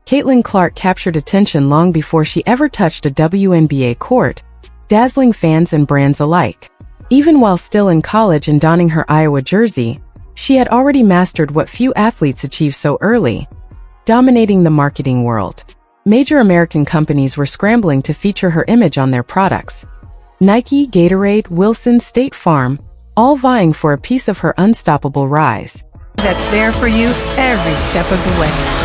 Caitlin Clark captured attention long before she ever touched a WNBA court, dazzling fans and brands alike. Even while still in college and donning her Iowa jersey, she had already mastered what few athletes achieve so early: dominating the marketing world. Major American companies were scrambling to feature her image on their products. Nike, Gatorade, Wilson, State Farm, all vying for a piece of her unstoppable rise. That's there for you every step of the way.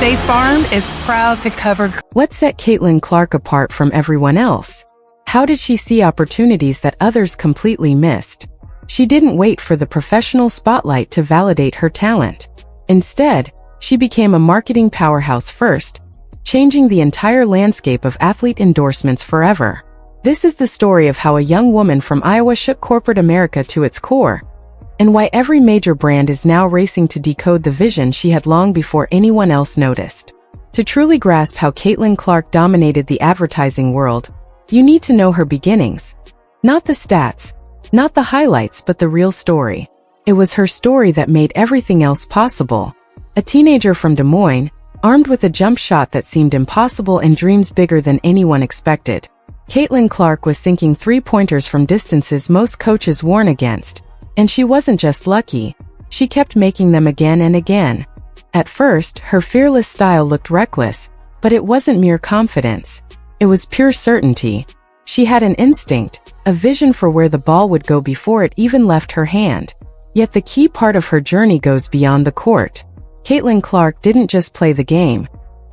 State Farm is proud to cover. What set Caitlin Clark apart from everyone else? How did she see opportunities that others completely missed? She didn't wait for the professional spotlight to validate her talent. Instead, she became a marketing powerhouse first, changing the entire landscape of athlete endorsements forever. This is the story of how a young woman from Iowa shook corporate America to its core, and why every major brand is now racing to decode the vision she had long before anyone else noticed. To truly grasp how Caitlin Clark dominated the advertising world, you need to know her beginnings. Not the stats, not the highlights, but the real story. It was her story that made everything else possible. A teenager from Des Moines, armed with a jump shot that seemed impossible and dreams bigger than anyone expected, Caitlin Clark was sinking three-pointers from distances most coaches warn against. And she wasn't just lucky, she kept making them again and again. At first, her fearless style looked reckless, but it wasn't mere confidence. It was pure certainty. She had an instinct, a vision for where the ball would go before it even left her hand. Yet the key part of her journey goes beyond the court. Caitlin Clark didn't just play the game.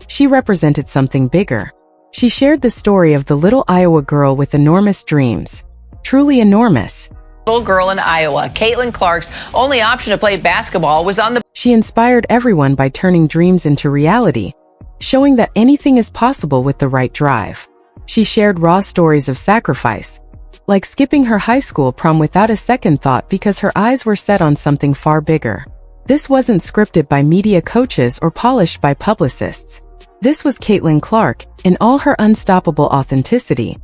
She represented something bigger. She shared the story of the little Iowa girl with enormous dreams. Truly enormous. Little girl in Iowa, Caitlin Clark's only option to play basketball was on the... She inspired everyone by turning dreams into reality, showing that anything is possible with the right drive. She shared raw stories of sacrifice, like skipping her high school prom without a second thought because her eyes were set on something far bigger. This wasn't scripted by media coaches or polished by publicists. This was Caitlin Clark, in all her unstoppable authenticity.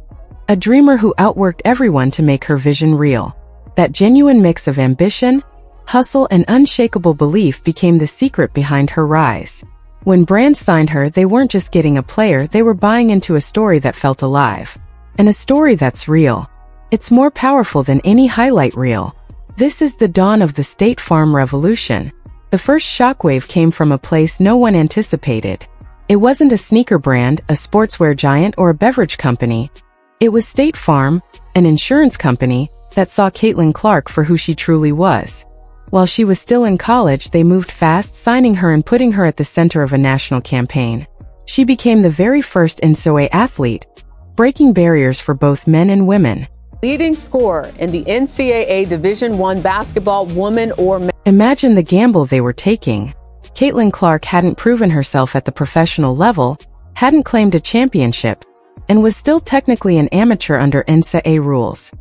A dreamer who outworked everyone to make her vision real. That genuine mix of ambition, hustle, and unshakable belief became the secret behind her rise. When brands signed her, they weren't just getting a player, they were buying into a story that felt alive. And a story that's real. It's more powerful than any highlight reel. This is the dawn of the State Farm revolution. The first shockwave came from a place no one anticipated. It wasn't a sneaker brand, a sportswear giant, or a beverage company. It was State Farm, an insurance company, that saw Caitlin Clark for who she truly was. While she was still in college, they moved fast, signing her and putting her at the center of a national campaign. She became the very first NCAA athlete, breaking barriers for both men and women. Leading scorer in the NCAA Division I basketball, woman or man. Imagine the gamble they were taking. Caitlin Clark hadn't proven herself at the professional level, hadn't claimed a championship, and was still technically an amateur under NCAA rules.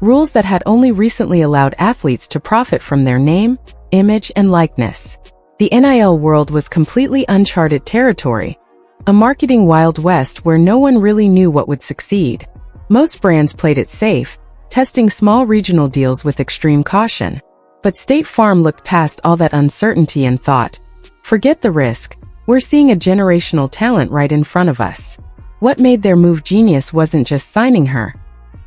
Rules that had only recently allowed athletes to profit from their name, image, and likeness. The NIL world was completely uncharted territory, a marketing Wild West where no one really knew what would succeed. Most brands played it safe, testing small regional deals with extreme caution. But State Farm looked past all that uncertainty and thought, forget the risk, we're seeing a generational talent right in front of us. What made their move genius wasn't just signing her.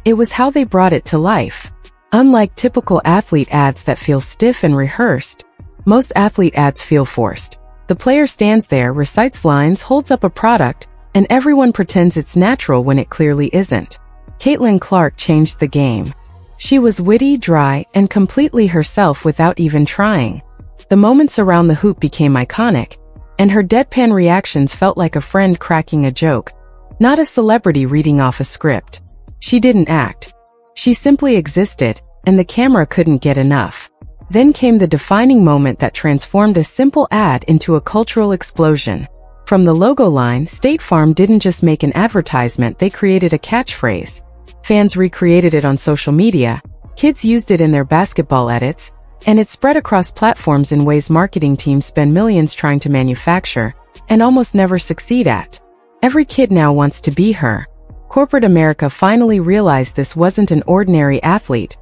It was how they brought it to life. Unlike typical athlete ads that feel stiff and rehearsed, most athlete ads feel forced. The player stands there, recites lines, holds up a product, and everyone pretends it's natural when it clearly isn't. Caitlin Clark changed the game. She was witty, dry, and completely herself without even trying. The moments around the hoop became iconic, and her deadpan reactions felt like a friend cracking a joke, not a celebrity reading off a script. She didn't act. She simply existed, and the camera couldn't get enough. Then came the defining moment that transformed a simple ad into a cultural explosion. From the logo line, State Farm didn't just make an advertisement, they created a catchphrase. Fans recreated it on social media, kids used it in their basketball edits, and it spread across platforms in ways marketing teams spend millions trying to manufacture, and almost never succeed at. Every kid now wants to be her. Corporate America finally realized this wasn't an ordinary athlete.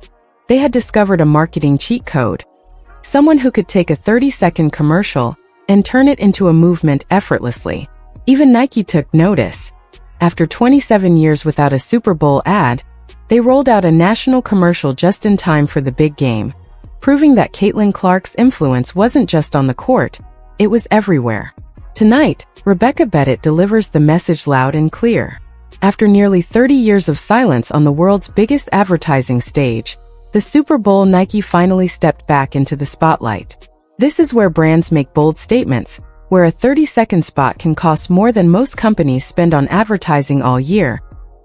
They had discovered a marketing cheat code. Someone who could take a 30-second commercial, and turn it into a movement effortlessly. Even Nike took notice. After 27 years without a Super Bowl ad, they rolled out a national commercial just in time for the big game, proving that Caitlin Clark's influence wasn't just on the court, it was everywhere. Tonight, Rebecca Bennett delivers the message loud and clear. After nearly 30 years of silence on the world's biggest advertising stage, the Super Bowl, Nike finally stepped back into the spotlight. This is where brands make bold statements, where a 30-second spot can cost more than most companies spend on advertising all year,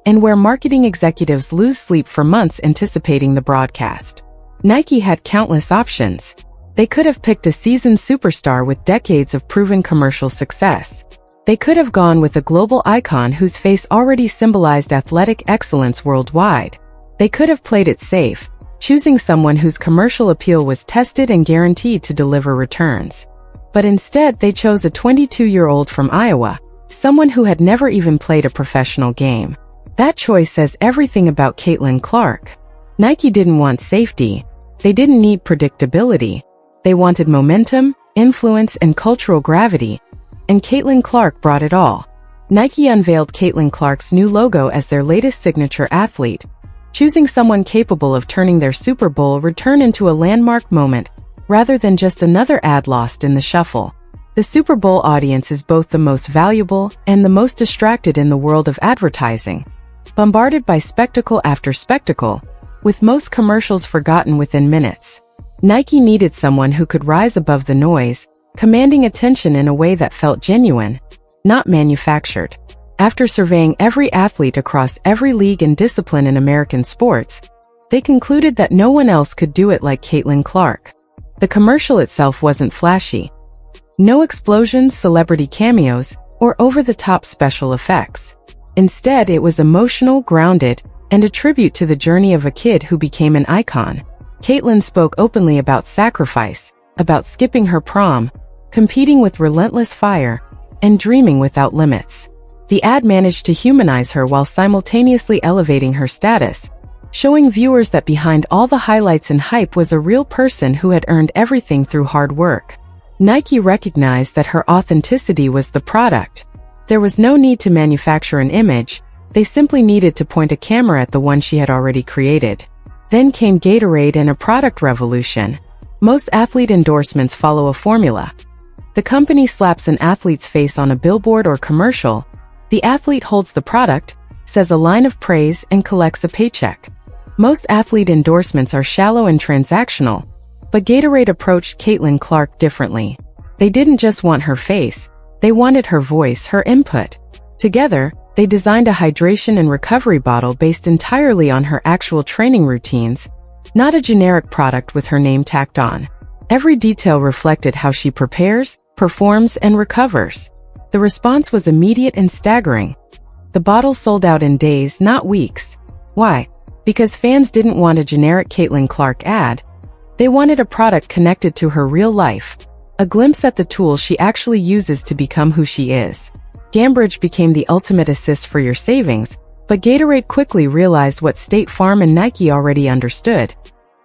and where marketing executives lose sleep for months anticipating the broadcast. Nike had countless options. They could have picked a seasoned superstar with decades of proven commercial success. They could have gone with a global icon whose face already symbolized athletic excellence worldwide. They could have played it safe, choosing someone whose commercial appeal was tested and guaranteed to deliver returns. But instead, they chose a 22-year-old from Iowa, someone who had never even played a professional game. That choice says everything about Caitlin Clark. Nike didn't want safety. They didn't need predictability. They wanted momentum, influence, and cultural gravity. And Caitlin Clark brought it all. Nike unveiled Caitlin Clark's new logo as their latest signature athlete, choosing someone capable of turning their Super Bowl return into a landmark moment, rather than just another ad lost in the shuffle. The Super Bowl audience is both the most valuable and the most distracted in the world of advertising. Bombarded by spectacle after spectacle, with most commercials forgotten within minutes. Nike needed someone who could rise above the noise, commanding attention in a way that felt genuine, not manufactured. After surveying every athlete across every league and discipline in American sports, they concluded that no one else could do it like Caitlin Clark. The commercial itself wasn't flashy. No explosions, celebrity cameos, or over-the-top special effects. Instead, it was emotional, grounded, and a tribute to the journey of a kid who became an icon. Caitlin spoke openly about sacrifice, about skipping her prom, competing with relentless fire, and dreaming without limits. The ad managed to humanize her while simultaneously elevating her status, showing viewers that behind all the highlights and hype was a real person who had earned everything through hard work. Nike recognized that her authenticity was the product. There was no need to manufacture an image, they simply needed to point a camera at the one she had already created. Then came Gatorade and a product revolution. Most athlete endorsements follow a formula. The company slaps an athlete's face on a billboard or commercial, the athlete holds the product, says a line of praise, and collects a paycheck. Most athlete endorsements are shallow and transactional, but Gatorade approached Caitlin Clark differently. They didn't just want her face, they wanted her voice, her input. Together, they designed a hydration and recovery bottle based entirely on her actual training routines, not a generic product with her name tacked on. Every detail reflected how she prepares, performs, and recovers. The response was immediate and staggering. The bottle sold out in days, not weeks. Why? Because fans didn't want a generic Caitlin Clark ad. They wanted a product connected to her real life, a glimpse at the tools she actually uses to become who she is. Gambridge became the ultimate assist for your savings, but Gatorade quickly realized what State Farm and Nike already understood.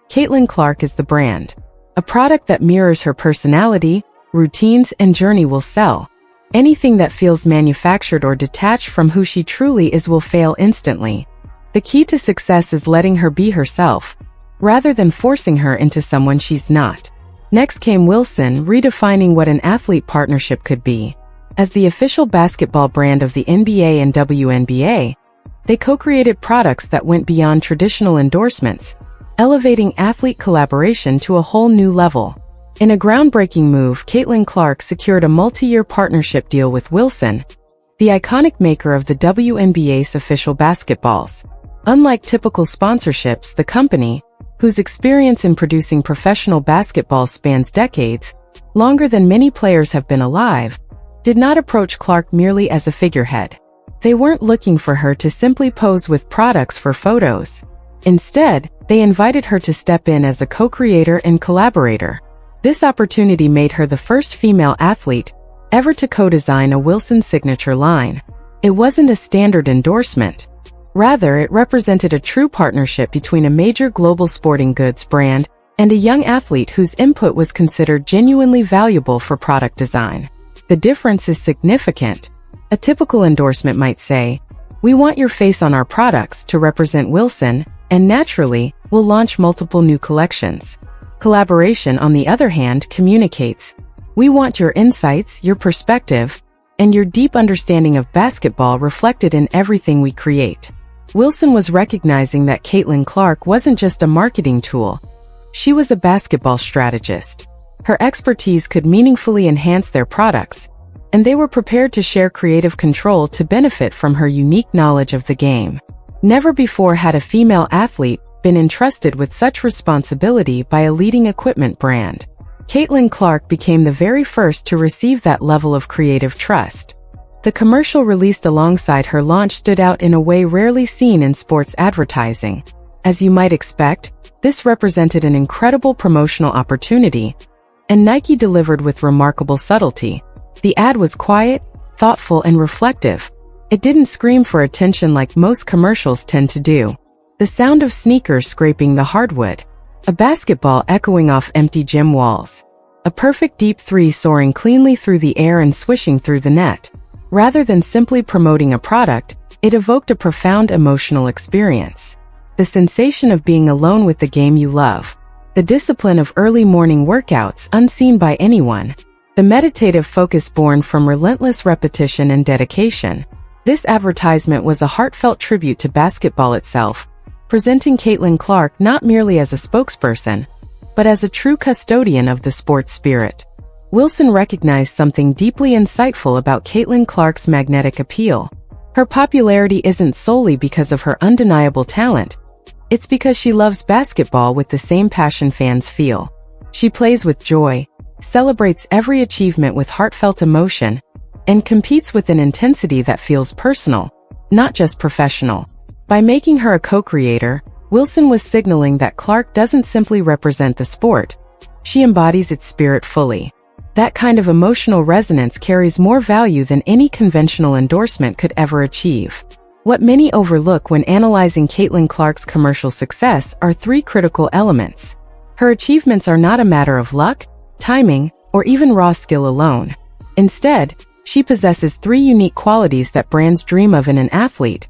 Caitlin Clark is the brand. A product that mirrors her personality, routines, and journey will sell. Anything that feels manufactured or detached from who she truly is will fail instantly. The key to success is letting her be herself, rather than forcing her into someone she's not. Next came Wilson, redefining what an athlete partnership could be. As the official basketball brand of the NBA and WNBA, they co-created products that went beyond traditional endorsements, elevating athlete collaboration to a whole new level. In a groundbreaking move, Caitlin Clark secured a multi-year partnership deal with Wilson, the iconic maker of the WNBA's official basketballs. Unlike typical sponsorships, the company, whose experience in producing professional basketball spans decades, longer than many players have been alive, did not approach Clark merely as a figurehead. They weren't looking for her to simply pose with products for photos. Instead, they invited her to step in as a co-creator and collaborator. This opportunity made her the first female athlete ever to co-design a Wilson signature line. It wasn't a standard endorsement. Rather, it represented a true partnership between a major global sporting goods brand and a young athlete whose input was considered genuinely valuable for product design. The difference is significant. A typical endorsement might say, "We want your face on our products to represent Wilson, and naturally, we'll launch multiple new collections." Collaboration, on the other hand, communicates, "We want your insights, your perspective, and your deep understanding of basketball reflected in everything we create." Wilson was recognizing that Caitlin Clark wasn't just a marketing tool. She was a basketball strategist. Her expertise could meaningfully enhance their products, and they were prepared to share creative control to benefit from her unique knowledge of the game. Never before had a female athlete been entrusted with such responsibility by a leading equipment brand. Caitlin Clark became the very first to receive that level of creative trust. The commercial released alongside her launch stood out in a way rarely seen in sports advertising. As you might expect, this represented an incredible promotional opportunity, and Nike delivered with remarkable subtlety. The ad was quiet, thoughtful, and reflective. It didn't scream for attention like most commercials tend to do. The sound of sneakers scraping the hardwood, a basketball echoing off empty gym walls, a perfect deep three soaring cleanly through the air and swishing through the net. Rather than simply promoting a product, it evoked a profound emotional experience. The sensation of being alone with the game you love, the discipline of early morning workouts unseen by anyone, the meditative focus born from relentless repetition and dedication. This advertisement was a heartfelt tribute to basketball itself, presenting Caitlin Clark not merely as a spokesperson, but as a true custodian of the sport's spirit. Wilson recognized something deeply insightful about Caitlin Clark's magnetic appeal. Her popularity isn't solely because of her undeniable talent. It's because she loves basketball with the same passion fans feel. She plays with joy, celebrates every achievement with heartfelt emotion, and competes with an intensity that feels personal, not just professional. By making her a co-creator, Wilson was signaling that Clark doesn't simply represent the sport, she embodies its spirit fully. That kind of emotional resonance carries more value than any conventional endorsement could ever achieve. What many overlook when analyzing Caitlin Clark's commercial success are three critical elements. Her achievements are not a matter of luck, timing, or even raw skill alone. Instead, she possesses three unique qualities that brands dream of in an athlete,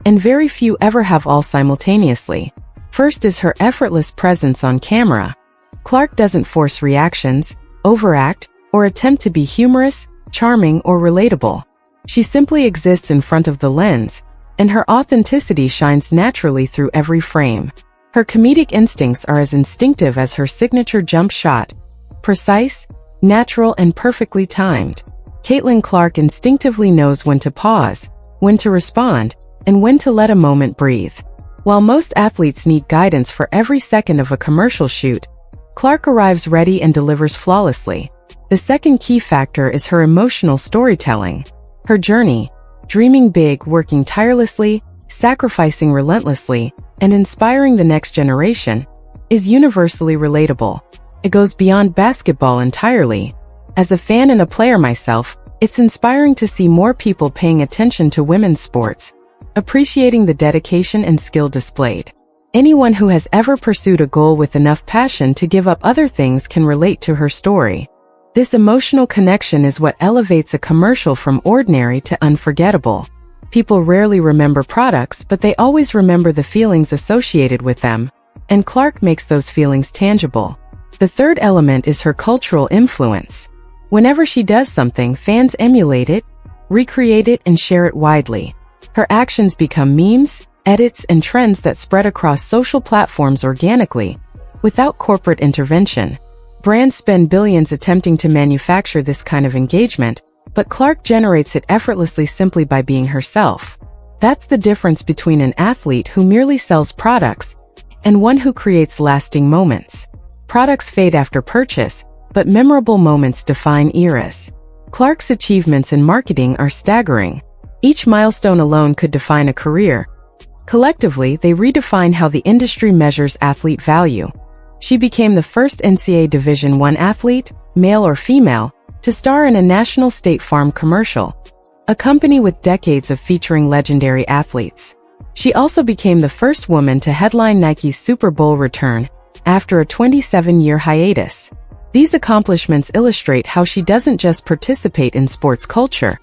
and very few ever have all simultaneously. First is her effortless presence on camera. Clark doesn't force reactions, overact, or attempt to be humorous, charming, or relatable. She simply exists in front of the lens, and her authenticity shines naturally through every frame. Her comedic instincts are as instinctive as her signature jump shot, precise, natural, and perfectly timed. Caitlin Clark instinctively knows when to pause, when to respond, and when to let a moment breathe. While most athletes need guidance for every second of a commercial shoot, Clark arrives ready and delivers flawlessly. The second key factor is her emotional storytelling. Her journey, dreaming big, working tirelessly, sacrificing relentlessly, and inspiring the next generation, is universally relatable. It goes beyond basketball entirely. As a fan and a player myself, it's inspiring to see more people paying attention to women's sports, appreciating the dedication and skill displayed. Anyone who has ever pursued a goal with enough passion to give up other things can relate to her story. This emotional connection is what elevates a commercial from ordinary to unforgettable. People rarely remember products, but they always remember the feelings associated with them, and Clark makes those feelings tangible. The third element is her cultural influence. Whenever she does something, fans emulate it, recreate it, and share it widely. Her actions become memes, edits, and trends that spread across social platforms organically, without corporate intervention. Brands spend billions attempting to manufacture this kind of engagement, but Clark generates it effortlessly simply by being herself. That's the difference between an athlete who merely sells products and one who creates lasting moments. Products fade after purchase, but memorable moments define eras. Clark's achievements in marketing are staggering. Each milestone alone could define a career. Collectively, they redefine how the industry measures athlete value. She became the first NCAA Division I athlete, male or female, to star in a national State Farm commercial, a company with decades of featuring legendary athletes. She also became the first woman to headline Nike's Super Bowl return, after a 27-year hiatus. These accomplishments illustrate how she doesn't just participate in sports culture,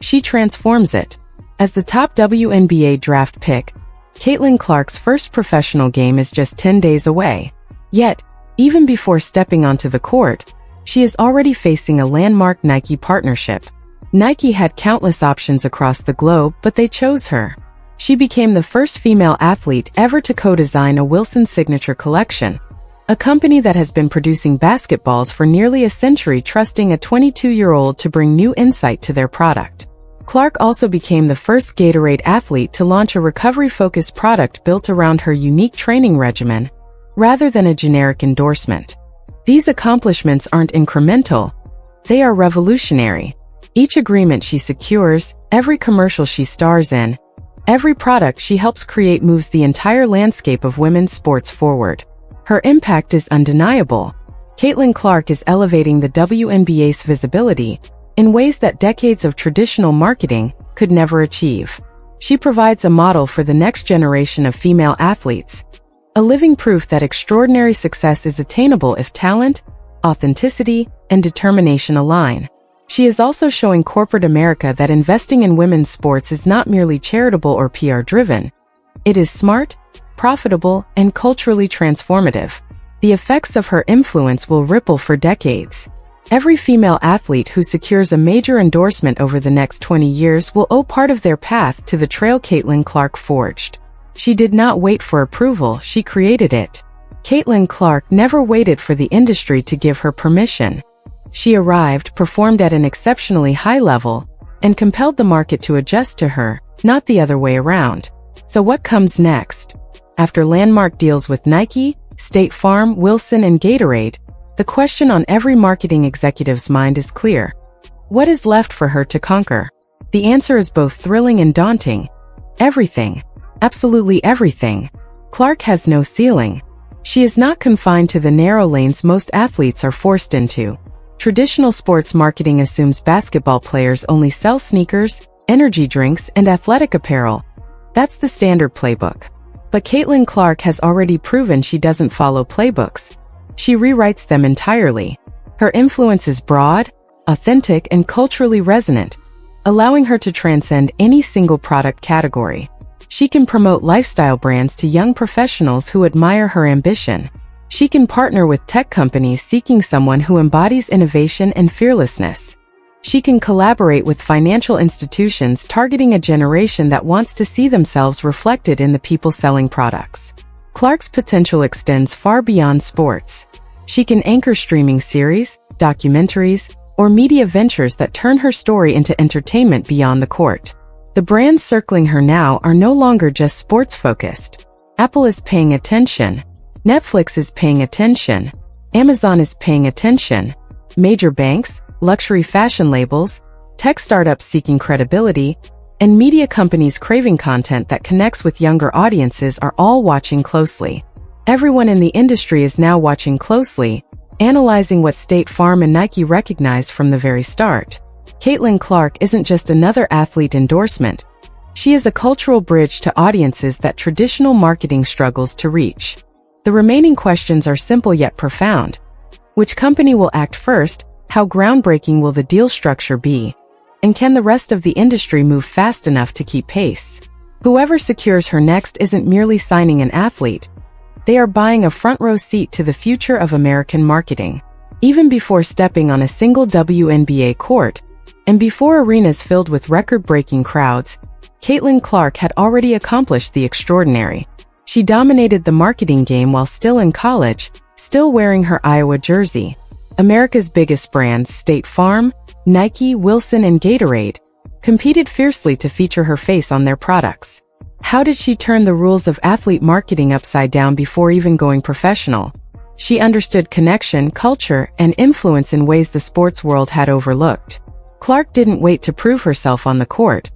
she transforms it. As the top WNBA draft pick, Caitlin Clark's first professional game is just 10 days away. Yet, even before stepping onto the court, she is already facing a landmark Nike partnership. Nike had countless options across the globe, but they chose her. She became the first female athlete ever to co-design a Wilson signature collection, a company that has been producing basketballs for nearly a century, trusting a 22-year-old to bring new insight to their product. Clark also became the first Gatorade athlete to launch a recovery-focused product built around her unique training regimen, rather than a generic endorsement. These accomplishments aren't incremental, they are revolutionary. Each agreement she secures, every commercial she stars in, every product she helps create moves the entire landscape of women's sports forward. Her impact is undeniable. Caitlin Clark is elevating the WNBA's visibility in ways that decades of traditional marketing could never achieve. She provides a model for the next generation of female athletes, a living proof that extraordinary success is attainable if talent, authenticity, and determination align. She is also showing corporate America that investing in women's sports is not merely charitable or PR-driven. It is smart, profitable, and culturally transformative. The effects of her influence will ripple for decades. Every female athlete who secures a major endorsement over the next 20 years will owe part of their path to the trail Caitlin Clark forged. She did not wait for approval, she created it. Caitlin Clark never waited for the industry to give her permission. She arrived, performed at an exceptionally high level, and compelled the market to adjust to her, not the other way around. So what comes next? After landmark deals with Nike, State Farm, Wilson, and Gatorade, the question on every marketing executive's mind is clear. What is left for her to conquer? The answer is both thrilling and daunting. Everything. Absolutely everything. Clark has no ceiling. She is not confined to the narrow lanes most athletes are forced into. Traditional sports marketing assumes basketball players only sell sneakers, energy drinks, and athletic apparel. That's the standard playbook. But Caitlin Clark has already proven she doesn't follow playbooks. She rewrites them entirely. Her influence is broad, authentic, and culturally resonant, allowing her to transcend any single product category. She can promote lifestyle brands to young professionals who admire her ambition. She can partner with tech companies seeking someone who embodies innovation and fearlessness. She can collaborate with financial institutions targeting a generation that wants to see themselves reflected in the people selling products. Clark's potential extends far beyond sports. She can anchor streaming series, documentaries, or media ventures that turn her story into entertainment beyond the court. The brands circling her now are no longer just sports-focused. Apple is paying attention. Netflix is paying attention. Amazon is paying attention. Major banks, luxury fashion labels, tech startups seeking credibility, and media companies craving content that connects with younger audiences are all watching closely. Everyone in the industry is now watching closely, analyzing what State Farm and Nike recognized from the very start. Caitlin Clark isn't just another athlete endorsement. She is a cultural bridge to audiences that traditional marketing struggles to reach. The remaining questions are simple yet profound. Which company will act first? How groundbreaking will the deal structure be? And can the rest of the industry move fast enough to keep pace? Whoever secures her next isn't merely signing an athlete. They are buying a front-row seat to the future of American marketing. Even before stepping on a single WNBA court, and before arenas filled with record-breaking crowds, Caitlin Clark had already accomplished the extraordinary. She dominated the marketing game while still in college, still wearing her Iowa jersey. America's biggest brands, State Farm, Nike, Wilson, and Gatorade, competed fiercely to feature her face on their products. How did she turn the rules of athlete marketing upside down before even going professional? She understood connection, culture, and influence in ways the sports world had overlooked. Clark didn't wait to prove herself on the court.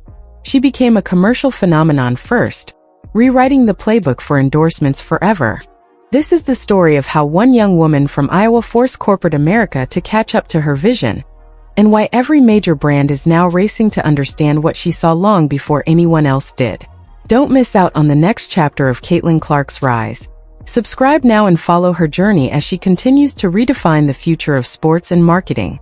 She became a commercial phenomenon first, rewriting the playbook for endorsements forever. This is the story of how one young woman from Iowa forced corporate America to catch up to her vision, and why every major brand is now racing to understand what she saw long before anyone else did. Don't miss out on the next chapter of Caitlin Clark's rise. Subscribe now and follow her journey as she continues to redefine the future of sports and marketing.